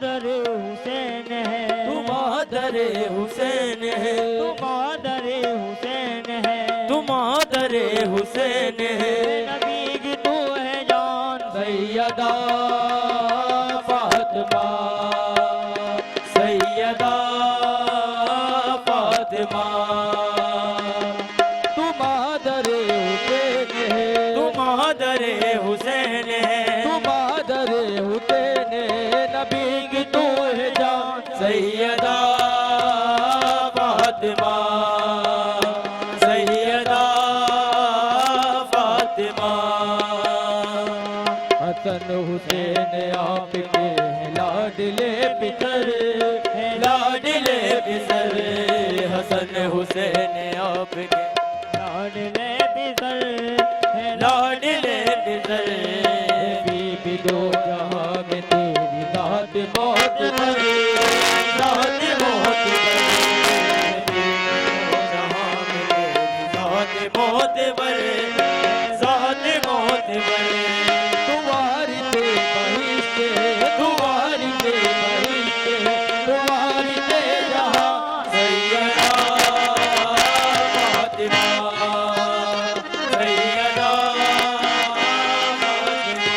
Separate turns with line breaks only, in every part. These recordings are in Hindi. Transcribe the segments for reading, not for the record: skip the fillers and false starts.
मादर हुसैन है,
तू मादर हुसैन है,
तू मादर हुसैन है,
तू मादर हुसैन है।
नबी की तू है जान,
सैयदा फातिमा, सैयदा फातिमा,
तू मादर हुसैन है,
तू मादर हुसैन है,
तू मादर हुसैन है, नबी की तू है जान।
सैयदा फातिमा, सैयदा फातिमा।
हसन हुसैन आपके लाडले पितर,
लाडले बिसर, हसन हुसैन आपके
लाडले बिसर है,
लाडले बिसर।
बीबी दो जहां में तेरी रात बहुत बड़ी,
रात बहुत बड़े, जहां में तेरी रात बहुत बड़े, रात बहुत बड़े।
तुम्हारी ते बहिश्ते, तुम्हारी ते बहिश्ते, तुम्हारी ते जहां।
सैयदा फातिमा, सैयदा फातिमा।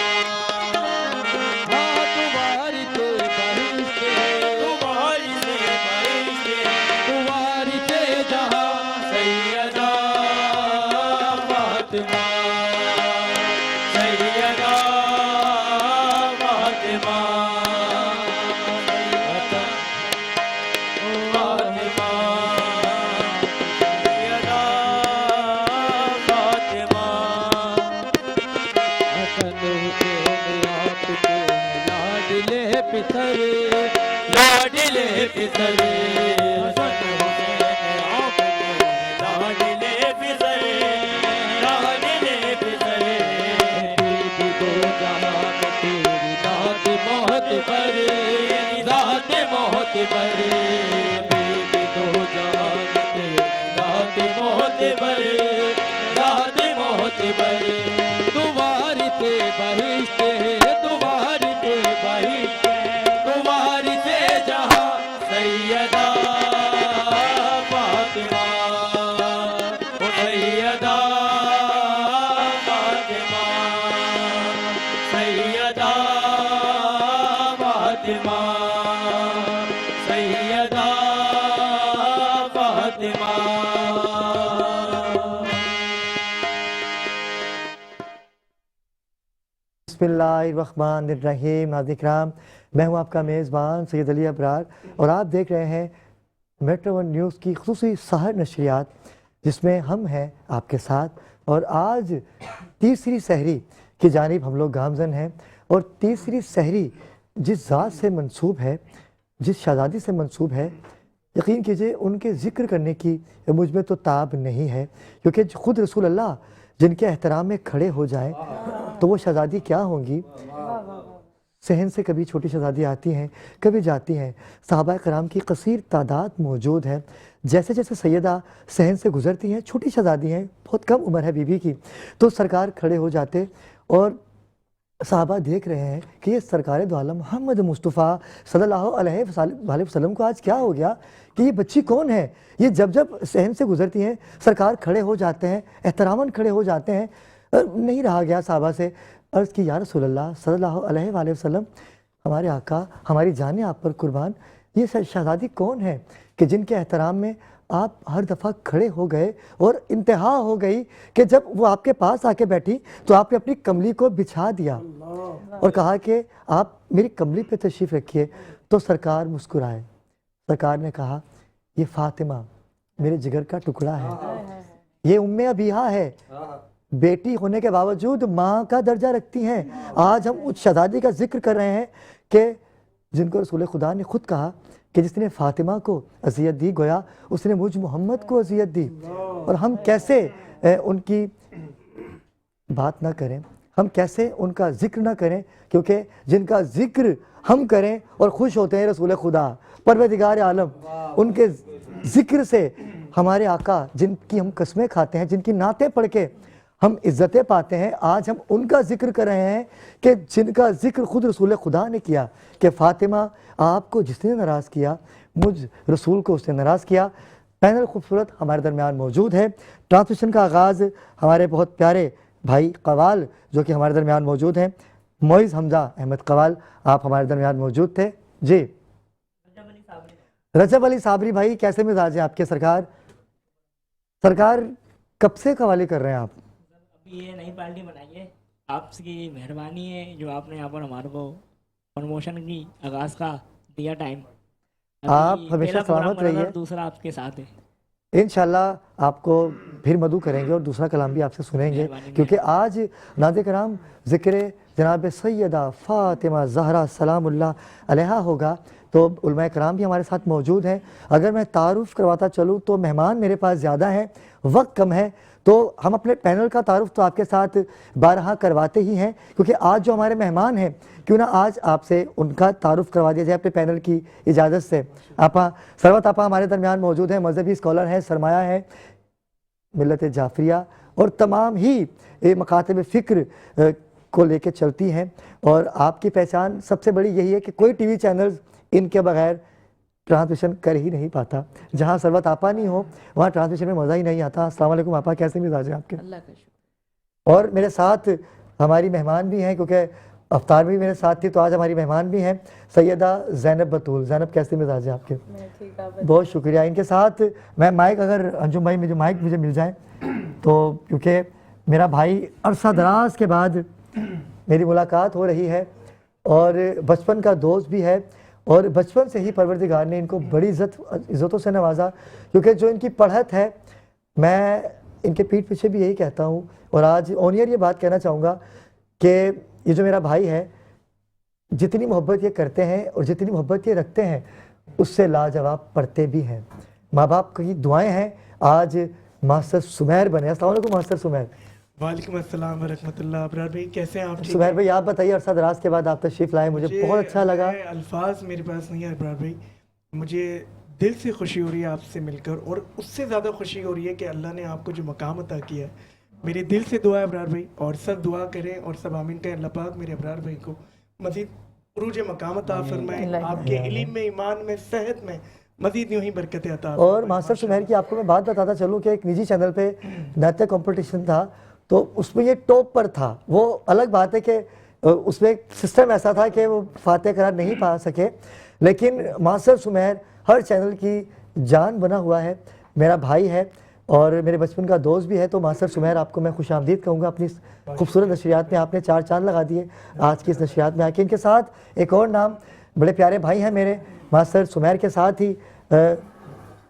हाँ तुम्हारी ते बहिश्ते,
तुम्हारी से परिश्ते,
तुम्हारी ते जहां।
सैयदा फातिमा, सैयदा फातिमा, फातिमा, सैयदा फातिमा।
हसन हुसैन आपके लाडले पितर,
लाडले पिसरे, हसन हुसैन आपके लाडले पिसरे, लाडले पिसरे।
बीबी दो जहां में तेरी रात बहुत बड़ी,
रात बहुत बड़े,
बीबी दो जहां में तेरी
रात बहुत बड़े, रात बहुत बड़े।
तुम्हारी ते बहिश्ते, तुम्हारी ते बहिश्ते, तुम्हारी ते जहां।
सैयदा फातिमा, ओ सैयदा फातिमा, सैयदा फातिमा, सैयदा फातिमा।
बिस्मिल्लाहिर्रहमानिर्रहीम। नाज़रीन किराम, मैं हूं आपका मेज़बान सैयद अली अबरार और आप देख रहे हैं मेट्रो वन न्यूज़ की खुसूसी सहर नशरियात, जिसमें हम हैं आपके साथ। और आज तीसरी सहरी की जानिब हम लोग गामज़न हैं और तीसरी सहरी जिस ज़ात से मंसूब है, जिस शहज़ादी से मंसूब है, यकीन कीजिए उनके ज़िक्र करने की मुझ में तो ताब नहीं है, क्योंकि ख़ुद रसूल अल्लाह जिनके एहतराम में खड़े हो जाएं तो वो शहज़ादी क्या होंगी। सहन से कभी छोटी शहज़ादी आती हैं, कभी जाती हैं। सहाबा कराम की कसीर तादाद मौजूद है। जैसे जैसे सैयदा सहन से गुज़रती हैं, छोटी शहज़ादी हैं, बहुत कम उम्र है बीबी की, तो सरकार खड़े हो जाते और सहाबा देख रहे हैं कि ये सरकार दो आलम मोहम्मद मुस्तफ़ा सल्लल्लाहु अलैहि वसल्लम को आज क्या हो गया कि ये बच्ची कौन है। ये जब जब सहन से गुज़रती हैं सरकार खड़े हो जाते हैं, एहतरामन खड़े हो जाते हैं। नहीं रहा गया सहाबा से, अर्ज़ की या रसूलल्लाह सल्लल्लाहु अलैहि वसल्लम, हमारे आका हमारी जाने आप पर कुर्बान, ये शहज़ादी कौन है कि जिनके एहतराम में आप हर दफ़ा खड़े हो गए और इंतहा हो गई कि जब वो आपके पास आके बैठी तो आपने अपनी कमली को बिछा दिया और कहा कि आप मेरी कमली पे तशरीफ़ रखिए। तो सरकार मुस्कुराए। सरकार ने कहा, ये फ़ातिमा मेरे जिगर का टुकड़ा है, ये उम्मे अबीहा है, बेटी होने के बावजूद माँ का दर्जा रखती हैं। आज हम उस शहज़ादी का जिक्र कर रहे हैं कि जिनको रसूल खुदा ने खुद कहा कि जिसने फ़ातिमा को अज़ियत दी, गोया उसने मुझ मोहम्मद को अज़ियत दी। और हम कैसे उनकी बात ना करें, हम कैसे उनका जिक्र ना करें, क्योंकि जिनका जिक्र हम करें और खुश होते हैं रसूल खुदा परवरदिगार आलम, उनके जिक्र से हमारे आका जिनकी हम कस्में खाते हैं, जिनकी नातें पढ़ के हम इज्जतें पाते हैं। आज हम उनका जिक्र कर रहे हैं कि जिनका जिक्र खुद रसूल खुदा ने किया कि फ़ातिमा आपको जिसने नाराज़ किया, मुझ रसूल को उसने नाराज़ किया। पैनल खूबसूरत हमारे दरमियान मौजूद है। ट्रांसमिशन का आगाज़ हमारे बहुत प्यारे भाई कवाल जो कि हमारे दरमियान मौजूद हैं, मोइज़ हमजा अहमद कवाल, आप हमारे दरमियान मौजूद थे जी। रजब अली साबरी भाई, कैसे मिजाज है आपके सरकार? सरकार कब से कवाली कर रहे हैं आप?
अभी ये नई पार्टी बनाई है, आपकी मेहरबानी है जो आपने यहाँ पर हमारे को प्रमोशन की आगाज़ का दिया टाइम।
आप
अभी
हमेशा
पहला प्रोग्राम
सलामत रहिए।
बना था, दूसरा आपके साथ है।
इंशाल्लाह आपको फिर मदू करेंगे और दूसरा कलाम भी आपसे सुनेंगे, क्योंकि आज नाज़े कराम ज़िक्र जनाब सैयदा फ़ातिमा ज़हरा सलामुल्लाह अलैहा होगा, तो उलमा कराम भी हमारे साथ मौजूद हैं। अगर मैं तारुफ़ करवाता चलूँ तो मेहमान मेरे पास ज़्यादा हैं, वक्त कम है, तो हम अपने पैनल का तारुफ़ तो आपके साथ बारहा करवाते ही हैं, क्योंकि आज जो हमारे मेहमान हैं, क्यों ना आज आपसे उनका तारुफ़ करवा दिया जाए अपने पैनल की इजाज़त से। आपा सरवत आपा हमारे दरमियान मौजूद हैं, मजहबी स्कॉलर हैं, सरमाया है मिल्लत जाफरिया और तमाम ही मकातब फ़िक्र को लेके चलती हैं। और आपकी पहचान सबसे बड़ी यही है कि कोई टीवी चैनल्स इनके बगैर ट्रांसमिशन कर ही नहीं पाता। जहाँ सरवत आपा नहीं हो वहाँ ट्रांसमिशन में मज़ा ही नहीं आता। अस्सलाम वालेकुम आपा, कैसे मिजाज है आपके?
अल्लाह का शुक्र।
और मेरे साथ हमारी मेहमान भी हैं, क्योंकि अफ्तार भी मेरे साथ थी, तो आज हमारी मेहमान भी हैं सैयदा ज़ैनब बतूल। ज़ैनब कैसे मिजाज है आपके?
मैं ठीक, आप
बहुत शुक्रिया। इनके साथ मैं माइक, अगर अंजुम भाई मुझे माइक मुझे मिल जाए तो, क्योंकि मेरा भाई अरसा दराज के बाद मेरी मुलाकात हो रही है और बचपन का दोस्त भी है, और बचपन से ही परवरदिगार ने इनको बड़ी इज़्ज़तों से नवाजा, क्योंकि जो इनकी पढ़त है, मैं इनके पीठ पीछे भी यही कहता हूँ। और आज ऑनियर ये बात कहना चाहूँगा कि ये जो मेरा भाई है, जितनी मोहब्बत ये करते हैं और जितनी मोहब्बत ये रखते हैं, उससे लाजवाब पढ़ते भी हैं। माँ बाप की दुआएं हैं आज मास्टर सुमैर बने। अस्सलाम वालेकुम मास्टर सुमैर।
वालेकुम अस्सलाम व रहमतुल्लाह। अबरार भाई कैसे हैं आप? ठीक
सुमैर भाई आप बताइए, अरसा दराज के बाद आप तशरीफ़ लाए, मुझे बहुत अच्छा लगा।
अल्फाज मेरे पास नहीं है अबरार भाई, मुझे दिल से खुशी हो रही है आपसे मिलकर, और उससे ज़्यादा खुशी हो रही है कि अल्लाह ने आपको जो मकाम अता किया है। मेरे दिल से दुआ है अबरार भाई, और सब दुआ करें और सब आमीन करें, अल्लाह पाक मेरे अबरार भाई को मज़ीद उरूज मकाम अता फरमाए, आपके इल्म में, ईमान में, सेहत में मज़ीद यूँ ही बरकतें अता।
और मास्टर सुमैर की आपको मैं बात बताता चलूँ कि एक निजी चैनल पे नाट्य कंपटीशन था, तो उसमें ये टॉप पर था। वो अलग बात है कि उसमें एक सिस्टम ऐसा था कि वो फातेह करार नहीं पा सके, लेकिन मास्टर सुमैर हर चैनल की जान बना हुआ है, मेरा भाई है और मेरे बचपन का दोस्त भी है। तो मास्टर सुमैर आपको मैं खुश आमदीद कहूँगा अपनी खूबसूरत नशरियात में। आपने 4 चांद लगा दिए आज की इस नशरियात में आके। इनके साथ एक और नाम, बड़े प्यारे भाई हैं मेरे मास्टर सुमैर के साथ ही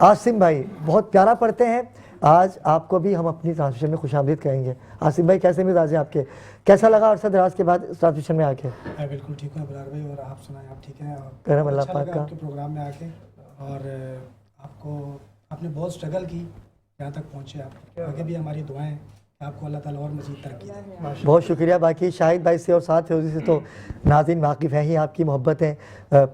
आसिम भाई, बहुत प्यारा पढ़ते हैं। आज आपको भी हम अपनी ट्रांसमिशन में खुश आमदीद कहेंगे। आसिम भाई कैसे मिजाज हैं आपके? कैसा लगा अरसा दराज के बाद ट्रांसमिशन में आके?
मैं बिल्कुल ठीक हूँ अबरार भाई, और आप सुनाएं आप ठीक हैं? और
करम अल्लाह
अच्छा
पाक
लगा
का।
आपके प्रोग्राम में आके, और आपको आपने बहुत स्ट्रगल की, यहाँ तक पहुँचे आप। आगे भी हमारी दुआएं हैं कि आपको अल्लाह ताला और मज़ीद तरक्की दे।
बहुत शुक्रिया। बाकी शाहिद भाई से और साथ फौजी से तो नाज़रीन वाकिफ़ हैं ही, आपकी मोहब्बतें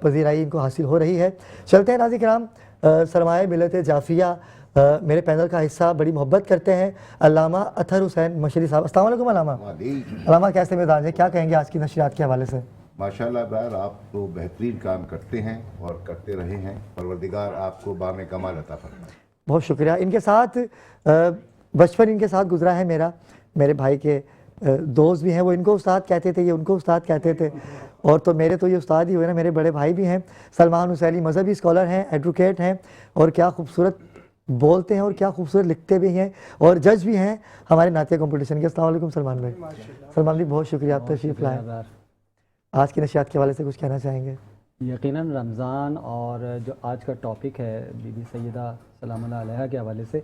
पजीराई इनको हासिल हो रही है। चलते हैं नाज़रीन कराम, सरमाए मिलत जाफिया मेरे पैनल का हिस्सा बड़ी मोहब्बत करते हैं अल्लामा अतहर हुसैन मशरी साहब। अस्सलाम वालेकुम अल्लामा। अल्लामा कैसे मिजाज है, क्या कहेंगे आज की नशरियात के हवाले से?
माशाल्लाह ब्रार, आप तो बेहतरीन काम करते हैं और करते रहे हैं। परवरदिगार आपको बामे कमाल अता फरमाए।
बहुत शुक्रिया। इनके साथ बचपन इनके साथ गुजरा है मेरा, मेरे भाई के दोस्त भी हैं, वो इनको उस्ताद कहते थे, ये उनको उस्ताद कहते थे, और तो मेरे तो ये उस्ताद ही हुए ना। मेरे बड़े भाई भी हैं सलमान हुसैनी, मजहबी स्कॉलर हैं, एडवोकेट हैं, और क्या खूबसूरत बोलते हैं और क्या खूबसूरत लिखते भी हैं, और जज भी हैं हमारे नाते कंपटीशन के। अस्सलाम वालेकुम सलमान भाई। सलमान भाई बहुत शुक्रिया, आप तशरीफ़ लाए। आज की नशियात के हवाले से कुछ कहना चाहेंगे?
यकीनन रमज़ान और जो आज का टॉपिक है बीबी सैयदा सलामुल्लाह अलैहा के हवाले से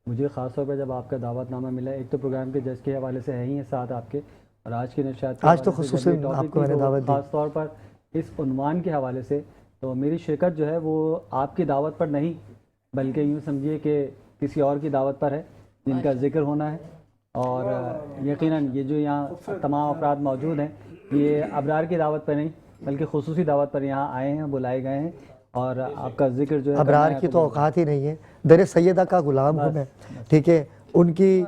मुझे ख़ास तौर पर जब आपका दावतनामा मिला, एक तो प्रोग्राम के जज के हवाले से है ही है साथ आपके, और आज की नशियात
आज तो खुसूसन आपको मैंने दावत दी,
ख़ास तौर पर इस उन्वान के हवाले से, तो मेरी शिरकत जो है वो आपकी दावत पर नहीं, बल्कि यूँ समझिए कि किसी और की दावत पर है जिनका जिक्र होना है। और यकीनन ये जो यहाँ तमाम अफराद मौजूद हैं, ये अबरार की दावत पर नहीं बल्कि खुसूसी दावत पर यहाँ आए हैं, बुलाए गए हैं, और आपका जिक्र जो है
अबरार की तो औकात ही नहीं है, दर सैयदा का गुलाम हूँ मैं, ठीक है। उनकी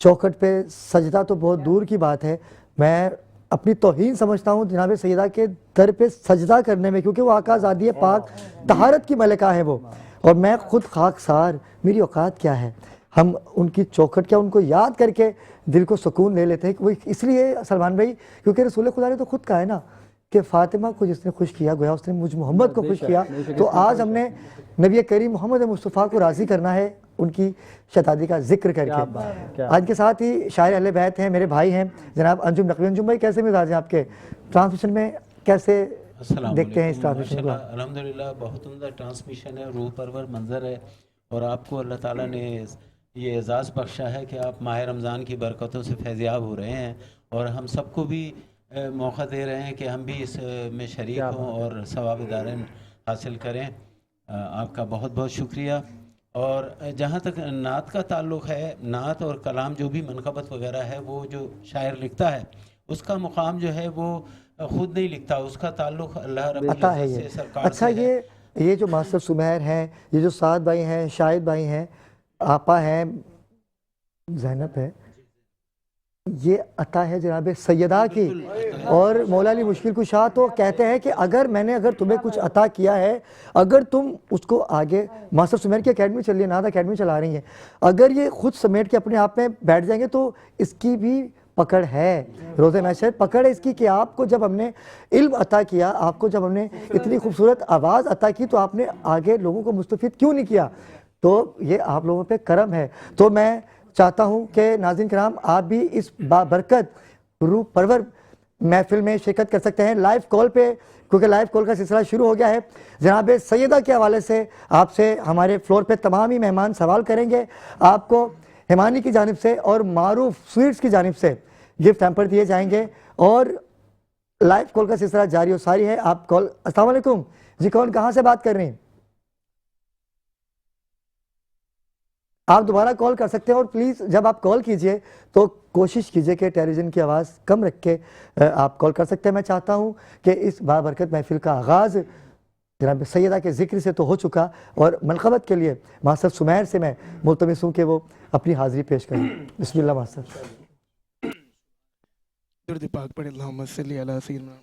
चौखट पे सजदा तो बहुत दूर की बात है, मैं अपनी तौहीन समझता हूँ जनाब सैयदा के दर पे सजदा करने में, क्योंकि वो आका ज़ादी पाक तहारत की मलिका है वो, और मैं खुद खाकसार, मेरी औकात क्या है। हम उनकी चौखट क्या, उनको याद करके दिल को सुकून ले लेते हैं। वो इसलिए सलमान भाई, क्योंकि रसूल खुदा ने तो खुद कहा है ना कि फ़ातिमा को जिसने खुश किया गोया उसने मुझ मोहम्मद को खुश किया। तो आज हमने नबी करीम मोहम्मद मुस्तफ़ा को राज़ी करना है उनकी शतादी का जिक्र करके। आज के साथ ही शायर अहले बैत हैं, मेरे भाई हैं जनाब अंजुम नकवी। अंजुम भाई कैसे मिजाज हैं आपके, ट्रांसमिशन में कैसे देखते हैं इस ट्रांसमिशन को?
अल्हम्दुलिल्लाह बहुत उम्दा ट्रांसमिशन है, रूह परवर मंजर है, और आपको अल्लाह ताला ने ये एजाज़ बख्शा है कि आप माह रमज़ान की बरकतों से फैज़याब हो रहे हैं, और हम सबको भी मौका दे रहे हैं कि हम भी इस में शरीक हों और सवाब दारैन हासिल करें। आपका बहुत बहुत शुक्रिया। और जहाँ तक नात का ताल्लुक़ है, नात और कलाम जो भी मनक़बत वगैरह है, वो जो शायर लिखता है उसका मुकाम जो है वो खुद नहीं लिखता, उसका ताल्लुक़ अल्लाह रब्बुल इज़्ज़त से, सरकार
अच्छा
से है।
ये जो मास्टर सुमैर हैं, ये जो साद भाई हैं, शाहिद भाई हैं, आपा हैं, ज़ैनब है, ये अता है जनाब सैयदा की। और मौला अली मुश्किल कुशा तो कहते हैं कि अगर तुम्हें कुछ अता किया है, अगर तुम उसको आगे, मास्टर सुमैर की अकेडमी चल रही है, नाद अकेडमी चला रही है, अगर ये खुद समेट के अपने आप में बैठ जाएंगे तो इसकी भी पकड़ है, रोज़े महशर पकड़ है इसकी, कि आपको जब हमने इल्म अता किया, आपको जब हमने इतनी खूबसूरत आवाज़ अता की, तो आपने आगे लोगों को मुस्तफ़ीद क्यों नहीं किया। तो ये आप लोगों पे करम है। तो मैं चाहता हूँ कि नाज़रीन किराम आप भी इस बाबरकत रूह परवर महफिल में शिरकत कर सकते हैं लाइव कॉल पे, क्योंकि लाइव कॉल का सिलसिला शुरू हो गया है। जनाब सैयदा के हवाले से आपसे हमारे फ्लोर पे तमाम ही मेहमान सवाल करेंगे। आपको हिमानी की जानिब से और मारूफ स्वीट्स की जानिब से गिफ्ट हैम्पर दिए जाएंगे, और लाइव कॉल का सिलसिला जारी और सारी है। आप कॉल, अस्सलाम वालेकुम जी, कौन कहाँ से बात कर रही हैं? आप दोबारा कॉल कर सकते हैं, और प्लीज़ जब आप कॉल कीजिए तो कोशिश कीजिए कि टेलीविज़न की आवाज़ कम रख के आप कॉल कर सकते हैं। मैं चाहता हूं कि इस बाबरकत महफिल का आगाज़ जनाब सैयदा के ज़िक्र से तो हो चुका, और मनक़बत के लिए मास्टर सुमैर से मैं मुल्तमिस हूँ कि वो अपनी हाज़िरी पेश करें। बिस्मिल्लाह मास्टर।
दुरूद पाक पढ़े, अल्लाहुम्मा सल्ली अला सय्यिदना।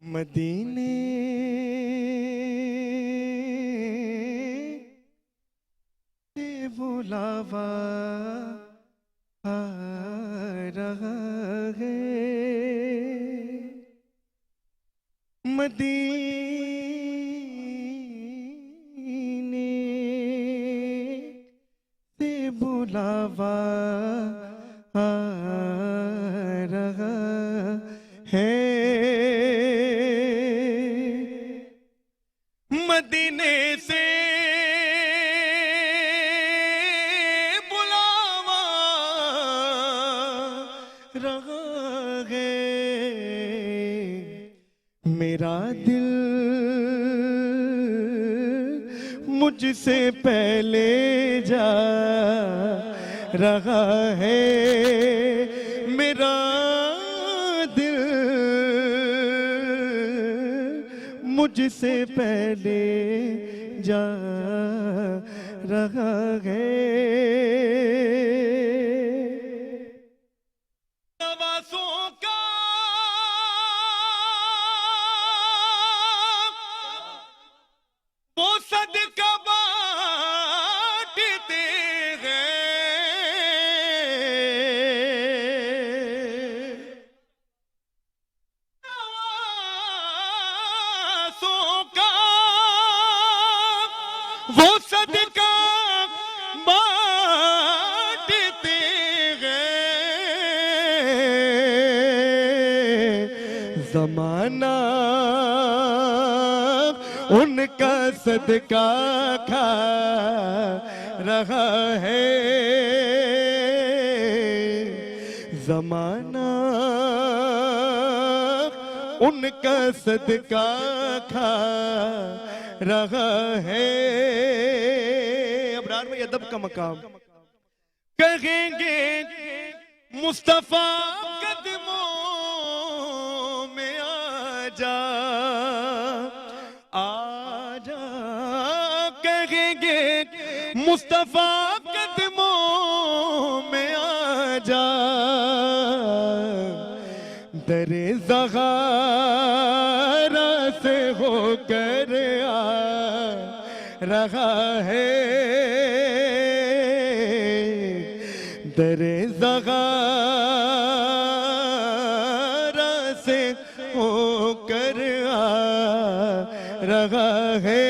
मदीने से बुलावा आ रहा है, मदीने से बुलावा आ रहा है, मदीने से बुलावा रहा है, मेरा दिल मुझसे पहले जा रहा है, मेरा दिल मुझसे पहले जा रहा है। नवाज़ों का वो सदका बांटते हैं, वो सदका बांटते
जमाना उनका सदका खा रहा है, जमाना उनका सदका खा रहा है। अबरार में अदब का मकाम, कहेंगे मुस्तफा कदमों में आजा आजा, कहेंगे मुस्तफा कदमों में आजा, दरे ज़ग़ारा से होकर आ रहा है, दरे ज़ग़ारा से होकर आ रहा है,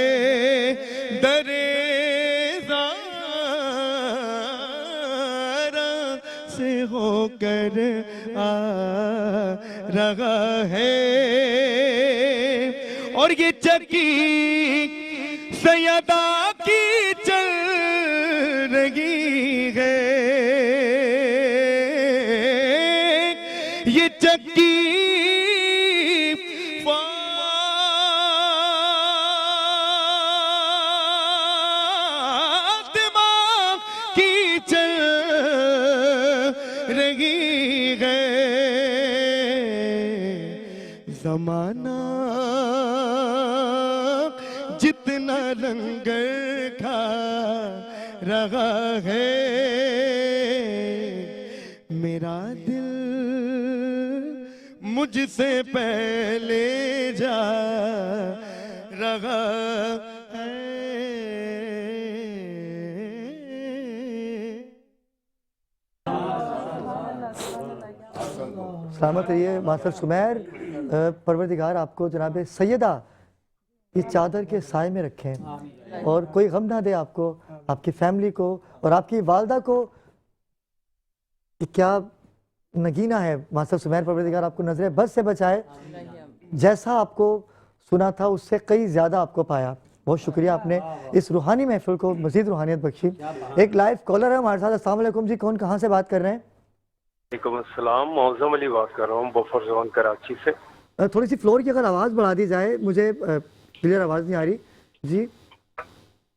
दरे ज़ग़ारा से होकर आ रहा है। और ये चक्की सैयदा की चल रही है, ये चक्की फातिमा की चल रही है। जमाना जितना लंगर खा रहा है, मेरा दिल मुझसे पहले जा रहा है।
सलामत रहिए मास्टर सुमैर। परवरदिगार आपको जनाब सैयदा इस चादर के साए में रखें और कोई गम ना दे आपको, आपकी फैमिली को और आपकी वालदा को। क्या नगीना है मास्टर सुमैर, परवरदिगार आपको नजर बद से बचाए। जैसा आपको सुना था उससे कई ज़्यादा आपको पाया। बहुत शुक्रिया, आपने इस रूहानी महफिल को मज़ीद रूहानियत बख्शी। एक लाइव कॉलर है हमारे साथ। अस्सलाम वालेकुम जी, कौन कहाँ से बात कर रहे हैं?
वालेकुम अस्सलाम, मौज़म अली बात कर रहा हूँ बफर जोन कराची से।
थोड़ी सी फ्लोर की अगर आवाज़ बढ़ा दी जाए, मुझे क्लियर आवाज़ नहीं आ रही। जी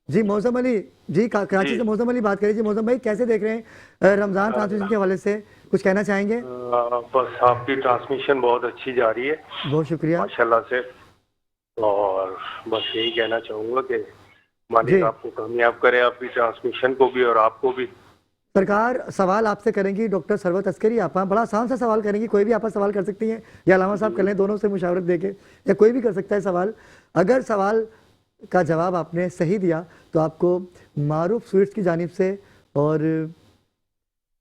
जी मौज़म अली जी, कराची से मौज़म अली बात करिए। जी मौज़म भाई, कैसे देख रहे हैं रमज़ान ट्रांसमिशन के हवाले से, कुछ कहना चाहेंगे?
बस आपकी ट्रांसमिशन बहुत अच्छी जा रही है,
बहुत शुक्रिया
माशाल्लाह से। और बस यही कहना चाहूँगा कि मालिक आपको कामयाब करे, आपकी ट्रांसमिशन को भी और आपको भी।
सरकार सवाल आपसे करेंगी डॉक्टर सरवत अस्करी आप, बड़ा आसान सा सवाल करेंगी, कोई भी आप सवाल कर सकती हैं या अलामा साहब कर लें, दोनों से मुशावरत देके, या कोई भी कर सकता है सवाल। अगर सवाल का जवाब आपने सही दिया तो आपको मारूफ स्वीट्स की जानिब से और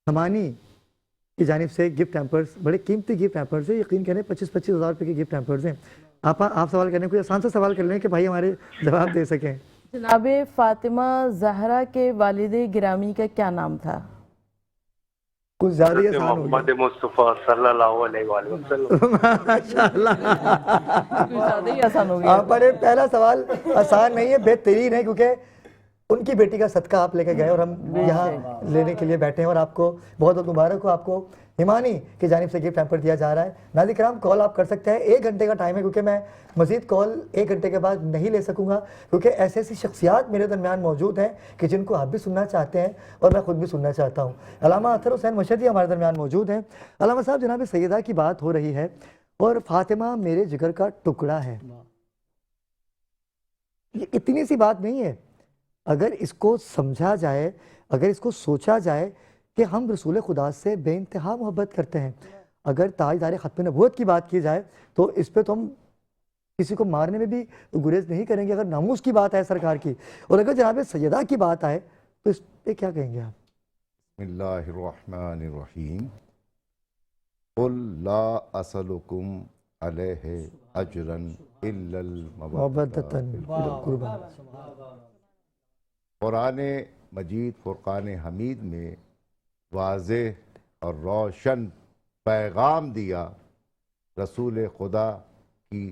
हमानी की जानिब से गिफ्ट हैम्पर्स, बड़े कीमती गिफ्ट हैम्पर्स है, यकीन करें 25-25 हज़ार रुपये के गिफ्ट हैम्पर्स हैं। आप सवाल करने कोई आसान सा सवाल कर लें कि भाई हमारे जवाब दे सकें।
जनाब फातिमा ज़हरा के वालिद गिरामी का क्या नाम था?
कुछ ज़्यादा ही आसान हो गया।
मोहम्मद मुस्तफ़ा सल्लल्लाहु अलैहि वसल्लम।
माशाअल्लाह, कुछ ज़्यादा ही आसान हो गया।
पर पहला सवाल आसान नहीं है, बेहतरीन है, क्योंकि उनकी बेटी का सदका आप लेकर गए और हम यहाँ लेने के लिए बैठे हैं। और आपको बहुत बहुत मुबारक हो, आपको हिमानी की जानिब से गिफ्ट हैम्पर दिया जा रहा है। नाज़रीन किराम, कॉल आप कर सकते हैं, 1 घंटे का टाइम है, क्योंकि मैं मज़ीद कॉल 1 घंटे के बाद नहीं ले सकूंगा, क्योंकि ऐसी ऐसी शख्सियात मेरे दरमियान मौजूद हैं कि जिनको आप भी सुनना चाहते हैं और मैं खुद भी सुनना चाहता हूँ। अल्लामा अतहर हुसैन मशहदी हमारे दरमियान मौजूद हैं। अल्लामा साहब, जनाब सैयदा की बात हो रही है और फातिमा मेरे जिगर का टुकड़ा है, ये इतनी सी बात नहीं है। अगर इसको समझा जाए, अगर इसको सोचा जाए कि हम रसूल खुदा से बेइंतहा मोहब्बत करते हैं, अगर ताजदार ख़त्म नबूवत की बात की जाए तो इस पे तो हम किसी को मारने में भी गुरेज नहीं करेंगे। अगर नामूस की बात है सरकार की, और अगर जनाब सैयदा की बात आए तो इस पे क्या कहेंगे आप?
बिस्मिल्लाहिर्रहमानिर्रहीम। कुल ला असलुकुम अलैहि अजरन इल्लल मवद्दतन कुर्बा। कुरान मजीद फुरकान हमीद में वाज़ेह और रोशन पैगाम दिया रसूल खुदा की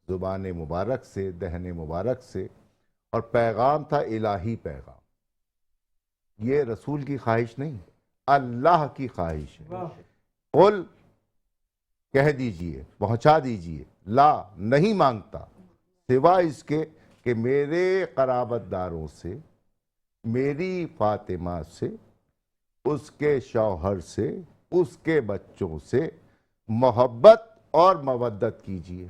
ज़ुबान मुबारक से, दहन मुबारक से, और पैगाम था इलाही पैगाम। ये रसूल की ख्वाहिश नहीं, अल्लाह की ख्वाहिश है। कुल कह दीजिए, पहुंचा दीजिए, ला नहीं मांगता सिवा इसके कि मेरे कराबतदारों से, मेरी फातिमा से, उसके शौहर से, उसके बच्चों से मोहब्बत और मवद्दत कीजिए।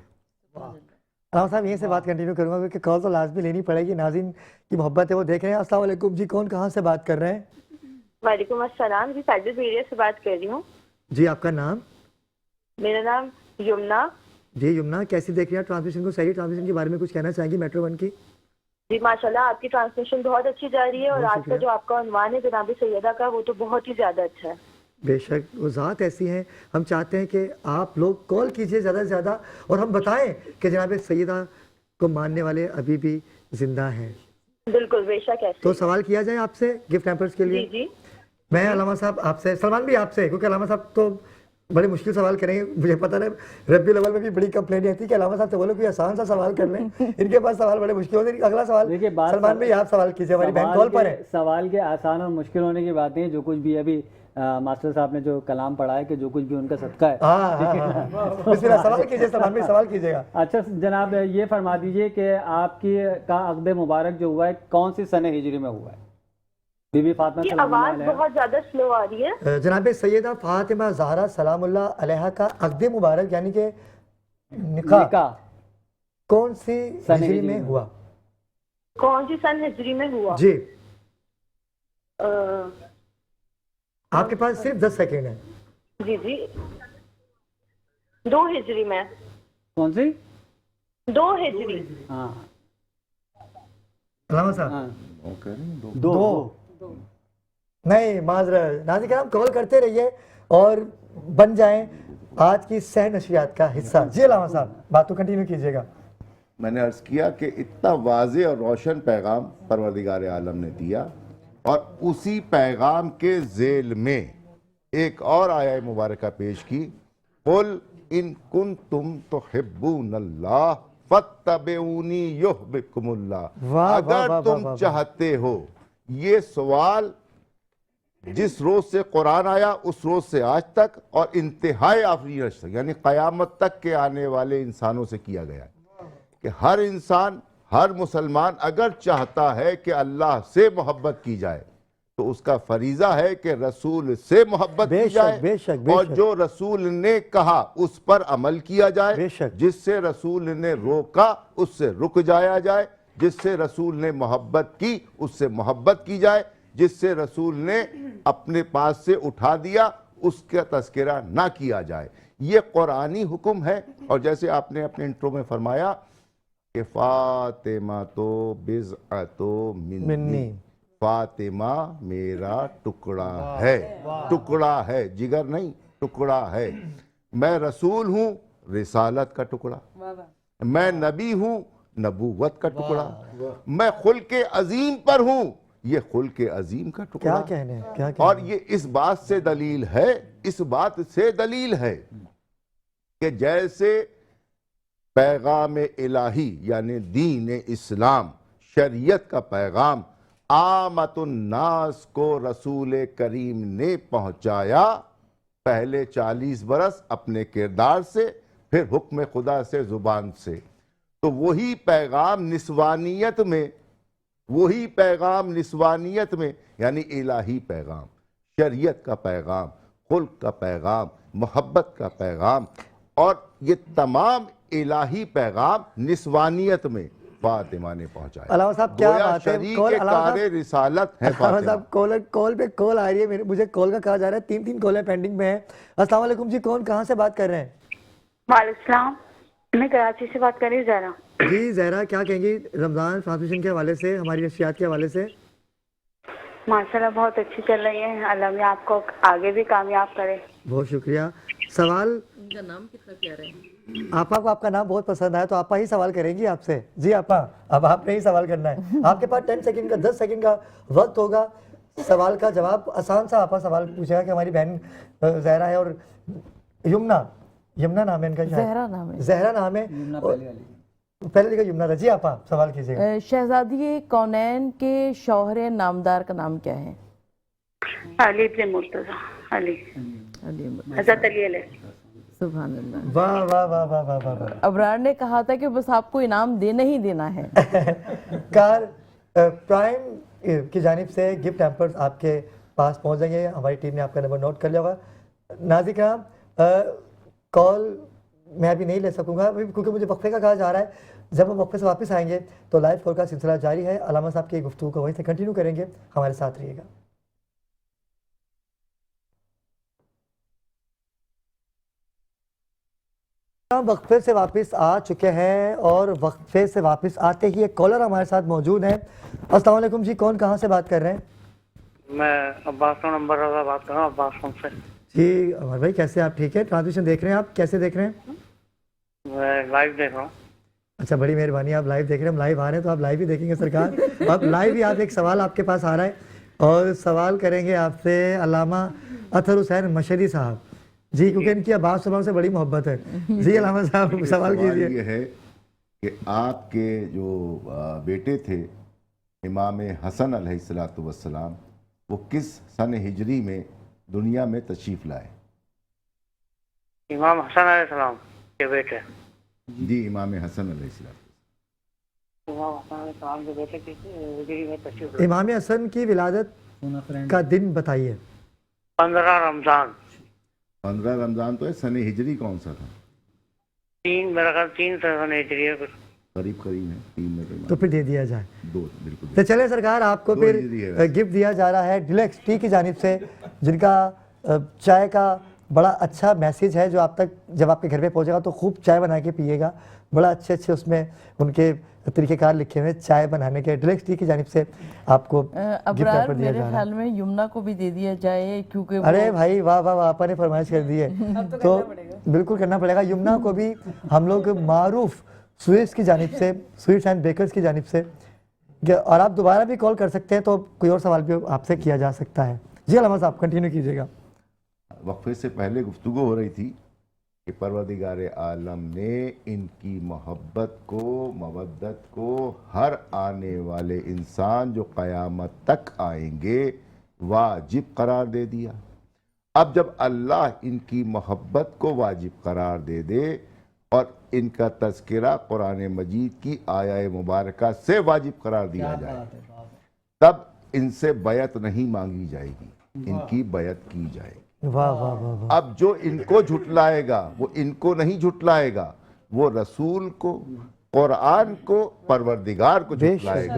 राम साहब यहीं से बात कंटिन्यू करूंगा क्योंकि कॉल तो लाजमी लेनी पड़ेगी, नाज़रीन की मोहब्बत है वो देख रहे हैं। अस्सलाम वालेकुम जी, कौन कहाँ से बात कर रहे हैं?
वालेकुम अस्सलाम जी, फेडरल मीडिया से बात कर रही हूँ।
जी आपका नाम?
मेरा नाम यमुना।
जी यमुना, कैसी देख रही हैं ट्रांसमिशन को? सही ट्रांसमिशन के बारे में कुछ कहना चाहेंगी मेट्रो वन की?
जी माशाल्लाह, आपकी ट्रांसमिशन बहुत अच्छी जा रही है और आज का जो आपका उन्वान है जनाब सैयदा का, वो तो बहुत ही ज़्यादा अच्छा है।
बेशक, वो ज़ात ऐसी हैं, हम चाहते हैं कि आप लोग कॉल कीजिए ज़्यादा से ज़्यादा और हम बताएं कि जनाब सैयदा को मानने वाले अभी भी जिंदा हैं।
बिल्कुल बेशक ऐसे।
तो सवाल किया जाए आपसे गिफ्ट हैम्पर्स के लिए?
जी जी।
मैं अलामा साहब आपसे, सलमान भी आपसे, क्योंकि अलामा साहब तो बड़े मुश्किल सवाल करेंगे, मुझे पता नहीं। रब्बी अव्वल में भी बड़ी कंप्लेंट आती है कि अलामा साहब से बोलो कोई आसान सा सवाल कर लें, इनके पास सवाल बड़े मुश्किल होते हैं। अगला सवाल
देखिए,
सलमान भाई आप सवाल कीजिए, हमारी बहन कॉल पर है।
सवाल के आसान और मुश्किल होने की बात नहीं, जो कुछ भी अभी मास्टर साहब ने जो कलाम पढ़ा है कि जो कुछ भी उनका सदका है।
बिस्मिल्लाह, सवाल कीजिए सलमान भाई, सवाल कीजिएगा।
अच्छा जनाब, ये फरमा दीजिए कि आपकी का अक़द मुबारक जो हुआ है कौन सी सन हिजरी में हुआ है? बीबी फातिमा
की आवाज बहुत ज्यादा स्लो आ रही है।
जनाब सैयदा फातिमा ज़हरा सलामुल्लाह अलैहा का अक़द मुबारक यानी कि निकाह कौन सी हिजरी में हुआ?
कौन सी सन हिजरी में हुआ?
जी आपके पास सिर्फ 10 सेकेंड है।
जी जी, 2 हिजरी में।
कौन सी?
2 हिजरी।
हाँ
अलामा साहब,
दो
नहीं माजरत, नाज़रीन कराम कॉल करते रहिए और बन जाएं आज की सह नशरियात का हिस्सा। जी अलामा साहब, बात तो कंटिन्यू कीजिएगा।
मैंने अर्ज़ किया कि इतना वाज़े और रोशन पैगाम परवरदिगार आलम ने दिया, और उसी पैगाम के ज़ेल में एक और आया मुबारका पेश की, कुल इन कुंतुम तुहिब्बूनल्लाह फत्तबिऊनी युहब्बिकुमुल्लाह। अगर तुम चाहते हो, ये सवाल जिस रोज से कुरान आया उस रोज से आज तक और इंतहाई आखिरी तक यानी क़यामत तक के आने वाले इंसानों से किया गया है कि हर इंसान, हर मुसलमान अगर चाहता है कि अल्लाह से मोहब्बत की जाए तो उसका फरीजा है कि रसूल से मोहब्बत की जाए,
बेशक,
और जो रसूल ने कहा उस पर अमल किया जाए,
बेशक।
जिससे रसूल ने रोका उससे रुक जाया जाए, जिससे रसूल ने मोहब्बत की उससे मोहब्बत की जाए, जिससे रसूल ने अपने पास से उठा दिया उसका तस्करा ना किया जाए। ये कुरानी हुक्म है। और जैसे आपने अपने इंट्रो में फरमाया कि फातिमा तो बिज़अतो मिन्नी, फातिमा मेरा टुकड़ा है, टुकड़ा है, जिगर नहीं, टुकड़ा है। मैं रसूल हूँ, रिसालत का टुकड़ा, मैं नबी हूँ, नबूवत का टुकड़ा, मैं खुल्के अजीम पर हूँ, ये खुल्के अजीम का टुकड़ा।
क्या कहने, क्या कहने?
और ये इस बात से दलील है, इस बात से दलील है कि जैसे पैगाम इलाही यानी दीन इस्लाम, शरीयत का पैगाम आमतुन्नास को रसूल करीम ने पहुंचाया, पहले 40 बरस अपने किरदार से, फिर हुक्म खुदा से, जुबान से, तो वही पैगाम निस्वानियत में, वही पैगाम निस्वानियत में यानी इलाही पैगाम, शरीयत का पैगाम, खुल्क का पैगाम, मोहब्बत का पैगाम, और ये तमाम इलाही पैगाम निस्वानियत में फातिमा ने पहुंचाया।
अलामा साहब क्या बात है,
शरीक कारे रिसालत है फातिमा।
कॉल पे कॉल आ रही है, मुझे कॉल का कहा जा रहा है, 3 कॉल पेंडिंग में है। अस्सलाम वालेकुम जी, कौन कहाँ से बात कर रहे हैं?
वालेकुम, मैं कराची से बात कर रही हूँ, ज़हरा।
जी ज़हरा, क्या कहेंगी रमज़ान ट्रांसमिशन के हवाले से, हमारी नशियात के हवाले से?
माशाल्लाह बहुत अच्छी चल रही है, अल्लाह में आपको आगे भी कामयाब करे।
बहुत शुक्रिया। सवाल
का नाम कितना प्यारा है।
आपा को आपका नाम बहुत पसंद आया तो आपा ही सवाल करेंगी आपसे। जी आपा, अब आपने ही सवाल करना है। आपके पास 10 सेकंड का 10 सेकंड का वक्त होगा। सवाल का जवाब आसान सा आपा सवाल पूछेगा कि हमारी बहन ज़हरा है और यमुना यमुना नाम है इनका शायद।
जहरा नाम है।
जहरा नाम है। पहले लिखा यमुना था। जी आप सवाल कीजिएगा।
शहजादी कौनैन के शौहर नामदार का नाम क्या है?
अली इब्न मुर्तजा। अली हज़रत अली अलैहि।
सुभान अल्लाह।
वाह वाह वाह वाह वाह वाह।
अबरार ने कहा था कि बस आपको इनाम देना ही देना है।
कार प्राइम की जानिब से गिफ्ट हैम्पर्स आपके पास पहुंच जाएंगे। हमारी टीम ने आपका नंबर नोट कर लिया होगा। नाज़िर कॉल मैं अभी नहीं ले सकूंगा क्योंकि मुझे वक्फे का कहा जा रहा है। जब हम वक्फे से वापस आएंगे तो लाइव कॉल का सिलसिला जारी है। अलामा साहब की गुफ्तगू को वहीं से कंटिन्यू करेंगे। हमारे साथ रहिएगा। वक्फे से वापस आ चुके हैं और वक्फे से वापस आते ही एक कॉलर हमारे साथ मौजूद है। अस्सलाम वालेकुम जी, कौन कहाँ से बात कर रहे हैं?
मैं अब्बास नंबर रजा बात कर रहा हूँ, अब्बास से।
जी अमर भाई, कैसे आप? ठीक है। ट्रांसमिशन देख रहे हैं आप? कैसे देख रहे हैं?
मैं लाइव देख रहा हूँ।
अच्छा, बड़ी मेहरबानी, आप लाइव देख रहे हैं। हम लाइव आ रहे हैं तो आप लाइव ही देखेंगे सरकार। आप लाइव ही आप एक सवाल आपके पास आ रहा है और सवाल करेंगे आपसे अल्लामा अतहर हुसैन मशहदी साहब जी, क्योंकि इनकी आवाज़ सुनाने से बड़ी मोहब्बत है। जी अल्लामा साहब सवाल कीजिए।
ये है कि आपके जो बेटे थे इमाम हसन अलैहिस्सलातु वस्सलाम, वो किस सन हिजरी में दुनिया में तशरीफ लाए?
इमाम हसन अलैहिस्सलाम के बेटे।
जी इमाम हसन अलैहिस्सलाम।
इमाम हसन अलैहिस्सलाम के बेटे की हिजरी में तशरीफ लाए।
इमाम हसन की विलादत का दिन बताइए।
15 रमजान।
15 रमजान तो है। सन हिजरी कौन सा था?
3 मेरा ख्याल 3 सन हिजरी है कुछ।
करीब करीब है 3 में।
तो फिर दे दिया जाए।
2 बिल्कुल।
तो चले सरकार, आपको फिर गिफ्ट दिया जा रहा है डिलक्स टी की जानिब से, जिनका चाय का बड़ा अच्छा मैसेज है जो आप तक जब आपके घर पे पहुंचेगा तो खूब चाय बना के पिएगा। बड़ा अच्छे उसमें उनके तरीक़ेकार लिखे हुए चाय बनाने के। डिलक्स टी की जानिब से आपको गिफ्ट दिया
मेरे
जा रहा
ख्याल में यमुना को भी दे दिया जाए क्योंकि
अरे भाई वाह वाह वाह, आपने फरमाइश कर दी है तो बिल्कुल करना पड़ेगा। यमुना को भी हम लोग मारूफ स्वीट्स की जानिब से, स्वीट्स एंड बेकर्स की जानिब से, और आप दोबारा भी कॉल कर सकते हैं तो कोई और सवाल भी आपसे किया जा सकता है। जी अल्लामा साहब कंटिन्यू कीजिएगा।
वक्फे से पहले गुफ्तगू हो रही थी कि परवरदिगार आलम ने इनकी मोहब्बत को, मवद्दत को हर आने वाले इंसान जो क़यामत तक आएंगे वाजिब करार दे दिया। अब जब अल्लाह इनकी मोहब्बत को वाजिब करार दे दे और इनका तज़किरा कुरान मजीद की आया मुबारका से वाजिब करार दिया जाए, तब इनसे बैत नहीं मांगी जाएगी, इनकी बैत की जाएगी।
वाह वाह वाह।
अब जो इनको झुटलाएगा वो इनको नहीं झुटलाएगा, वो रसूल को, कुरान को, परवरदिगार को झुटलाएगा।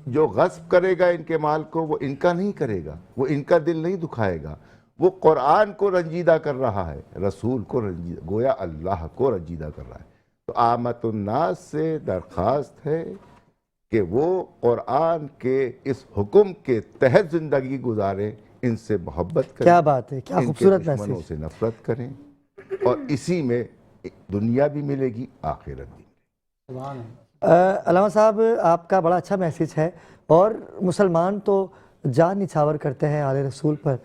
जो गस्ब करेगा इनके माल को वो इनका नहीं करेगा, वो इनका दिल नहीं दुखाएगा। वो कुरान को रंजीदा कर रहा है, रसूल को रंजीदा, गोया अल्लाह को रंजीदा कर रहा है। तो आमतुन्नास से दरख्वास्त है कि वो कुरान के इस हुक्म के तहत ज़िंदगी गुजारें, इनसे मोहब्बत करें।
क्या बात है, क्या खूबसूरत
मैसेज। दुश्मनों से नफरत करें और इसी में दुनिया भी मिलेगी, आखिरत भी।
अल्लामा साहब आपका बड़ा अच्छा मैसेज है और मुसलमान तो जान निछावर करते हैं आले रसूल पर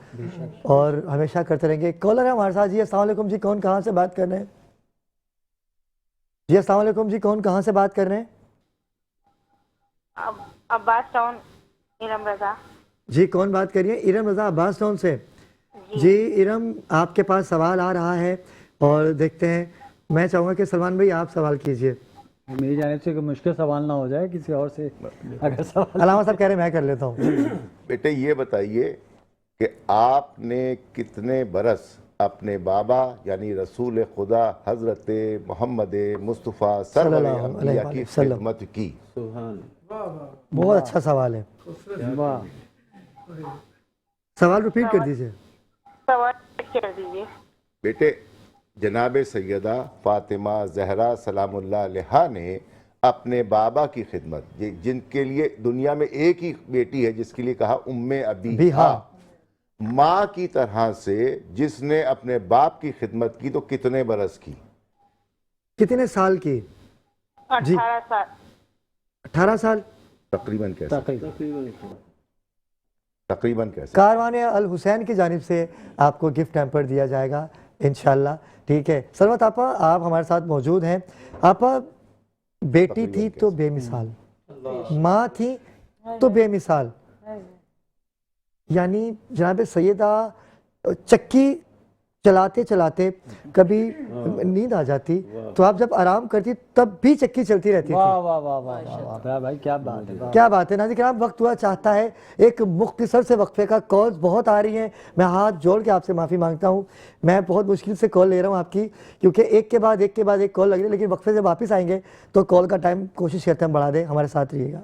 और हमेशा करते रहेंगे। कॉलर है हमारे साथ। जी अस्सलाम वालेकुम जी, कौन कहाँ से बात कर रहे हैं? जी अस्सलाम वालेकुम जी, कौन कहाँ से बात कर रहे हैं?
अब्बास टाउन इरम रजा।
जी कौन बात कर रही है? इरम रजा अब्बास टाउन से। जी इरम, आपके पास सवाल आ रहा है और देखते हैं। मैं चाहूँगा कि सलमान भाई आप सवाल कीजिए।
मेरी जानिब से कोई मुश्किल सवाल ना हो जाए, किसी और से अगर सवाल।
अल्लामा साहब कह रहे हैं मैं कर लेता हूँ।
बेटे ये बताइए कि आपने कितने बरस अपने बाबा यानी रसूल खुदा हज़रत मोहम्मद मुस्तफ़ा सल्लल्लाहु अलैहि वसल्लम की खिदमत की?
बहुत अच्छा सवाल है।
वाह,
सवाल रिपीट कर दीजिए।
सवाल कर दीजिए।
बेटे जनाब सैयदा फ़ातिमा ज़हरा सलामुल्लाह अलैहा ने अपने बाबा की खिदमत, जिनके लिए दुनिया में एक ही बेटी है जिसके लिए कहा उम्मे अबीहा, माँ की तरह से जिसने अपने बाप की खिदमत की तो कितने बरस की?
कितने साल की?
18 साल।
18 साल
तकरीबन कैसे? तकरीबन कैसे?
कारवान अल हुसैन की जानिब से आपको गिफ्ट हैम्पर दिया जाएगा। इंशाल्लाह। ठीक है सरवत आपा, आप हमारे साथ मौजूद हैं। आपा बेटी थी तो बेमिसाल, माँ थी तो बेमिसाल, यानी जनाब सैयदा चक्की चलाते चलाते कभी नींद आ जाती तो आप जब आराम करती तब भी चक्की चलती रहती थी।
वाह वाह वाह वाह वाह वाह भाई, क्या बात है,
क्या बात है। नाज़रीन आप वक्त हुआ चाहता है एक मुख्तसर से वक्फे का, कॉल्स बहुत आ रही हैं, मैं हाथ जोड़ के आपसे माफ़ी मांगता हूँ, मैं बहुत मुश्किल से कॉल ले रहा हूँ आपकी, क्योंकि एक के बाद एक कॉल लग रही है, लेकिन वक्फे से वापस आएंगे तो कॉल का टाइम कोशिश करते हैं हम बढ़ा दें। हमारे साथ रहिएगा।